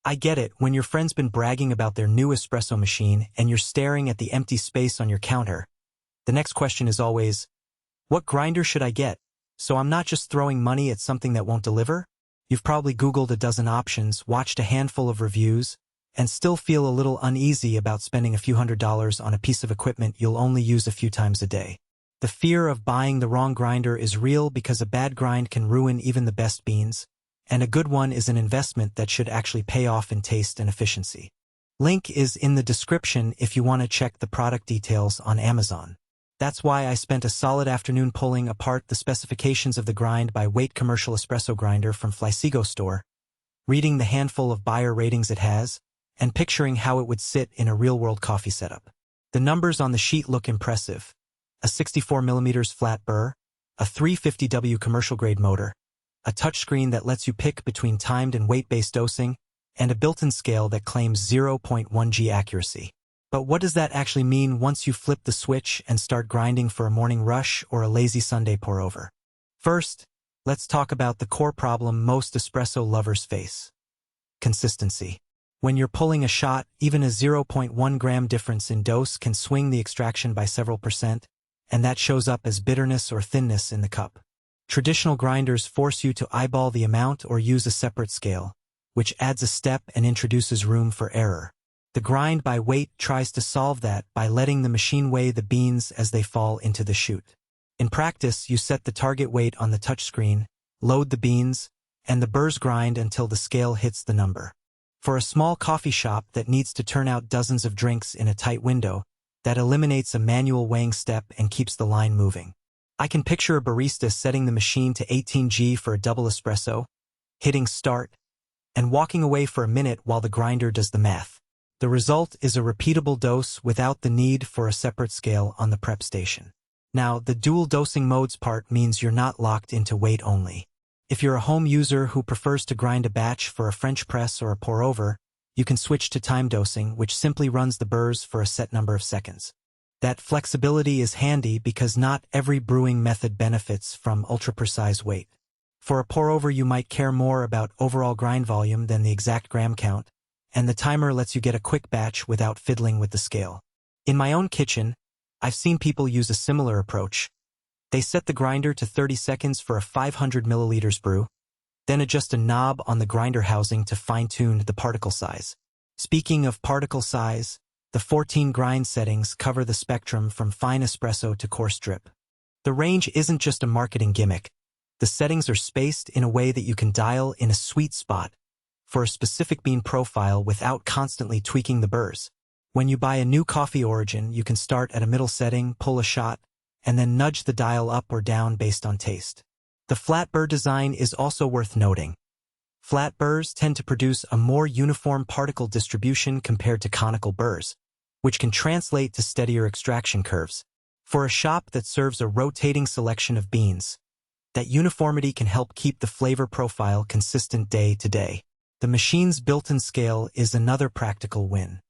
I get it when your friend's been bragging about their new espresso machine and you're staring at the empty space on your counter. The next question is always, what grinder should I get? So I'm not just throwing money at something that won't deliver? You've probably Googled a dozen options, watched a handful of reviews, and still feel a little uneasy about spending a few $100s on a piece of equipment you'll only use a few times a day. The fear of buying the wrong grinder is real because a bad grind can ruin even the best beans, and a good one is an investment that should actually pay off in taste and efficiency. Link is in the description if you want to check the product details on Amazon. That's why I spent a solid afternoon pulling apart the specifications of the grind by weight commercial espresso grinder from Flysigo store, reading the handful of buyer ratings it has, and picturing how it would sit in a real-world coffee setup. The numbers on the sheet look impressive. A 64mm flat Burr, a 350W commercial-grade motor, a touchscreen that lets you pick between timed and weight-based dosing, and a built-in scale that claims 0.1G accuracy. But what does that actually mean once you flip the switch and start grinding for a morning rush or a lazy Sunday pour-over? First, let's talk about the core problem most espresso lovers face: consistency. When you're pulling a shot, even a 0.1 gram difference in dose can swing the extraction by several percent, and that shows up as bitterness or thinness in the cup. Traditional grinders force you to eyeball the amount or use a separate scale, which adds a step and introduces room for error. The grind by weight tries to solve that by letting the machine weigh the beans as they fall into the chute. In practice, you set the target weight on the touchscreen, load the beans, and the Burrs grind until the scale hits the number. For a small coffee shop that needs to turn out dozens of drinks in a tight window, that eliminates a manual weighing step and keeps the line moving. I can picture a barista setting the machine to 18G for a double espresso, hitting start, and walking away for a minute while the grinder does the math. The result is a repeatable dose without the need for a separate scale on the prep station. Now, the dual dosing modes part means you're not locked into weight only. If you're a home user who prefers to grind a batch for a French press or a pour-over, you can switch to time dosing, which simply runs the Burrs for a set number of seconds. That flexibility is handy because not every brewing method benefits from ultra-precise weight. For a pour-over, you might care more about overall grind volume than the exact gram count, and the timer lets you get a quick batch without fiddling with the scale. In my own kitchen, I've seen people use a similar approach. They set the grinder to 30 seconds for a 500 milliliters brew, then adjust a knob on the grinder housing to fine-tune the particle size. Speaking of particle size, the 14 grind settings cover the spectrum from fine espresso to coarse drip. The range isn't just a marketing gimmick. The settings are spaced in a way that you can dial in a sweet spot for a specific bean profile without constantly tweaking the Burrs. When you buy a new coffee origin, you can start at a middle setting, pull a shot, and then nudge the dial up or down based on taste. The flat Burr design is also worth noting. Flat Burrs tend to produce a more uniform particle distribution compared to conical Burrs, which can translate to steadier extraction curves. For a shop that serves a rotating selection of beans, that uniformity can help keep the flavor profile consistent day to day. The machine's built-in scale is another practical win.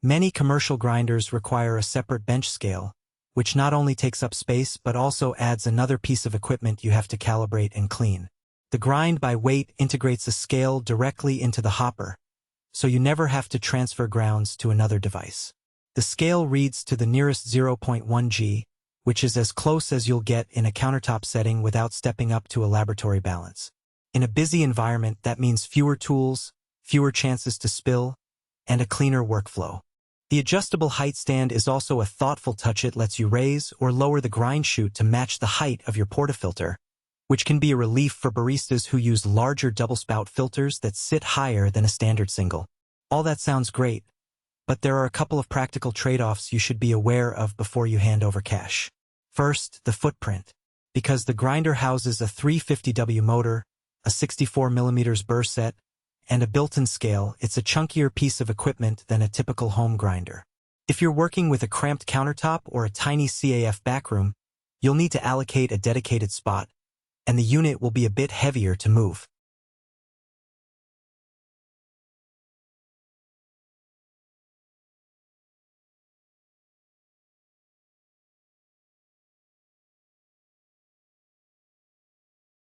Many commercial grinders require a separate bench scale, which not only takes up space but also adds another piece of equipment you have to calibrate and clean. The grind by weight integrates a scale directly into the hopper, so you never have to transfer grounds to another device. The scale reads to the nearest 0.1G, which is as close as you'll get in a countertop setting without stepping up to a laboratory balance. In a busy environment, that means fewer tools, fewer chances to spill, and a cleaner workflow. The adjustable height stand is also a thoughtful touch. It lets you raise or lower the grind chute to match the height of your portafilter, which can be a relief for baristas who use larger double-spout filters that sit higher than a standard single. All that sounds great, but there are a couple of practical trade-offs you should be aware of before you hand over cash. First, the footprint. Because the grinder houses a 350W motor, a 64mm Burr set, and a built-in scale, it's a chunkier piece of equipment than a typical home grinder. If you're working with a cramped countertop or a tiny CAF backroom, you'll need to allocate a dedicated spot, and the unit will be a bit heavier to move.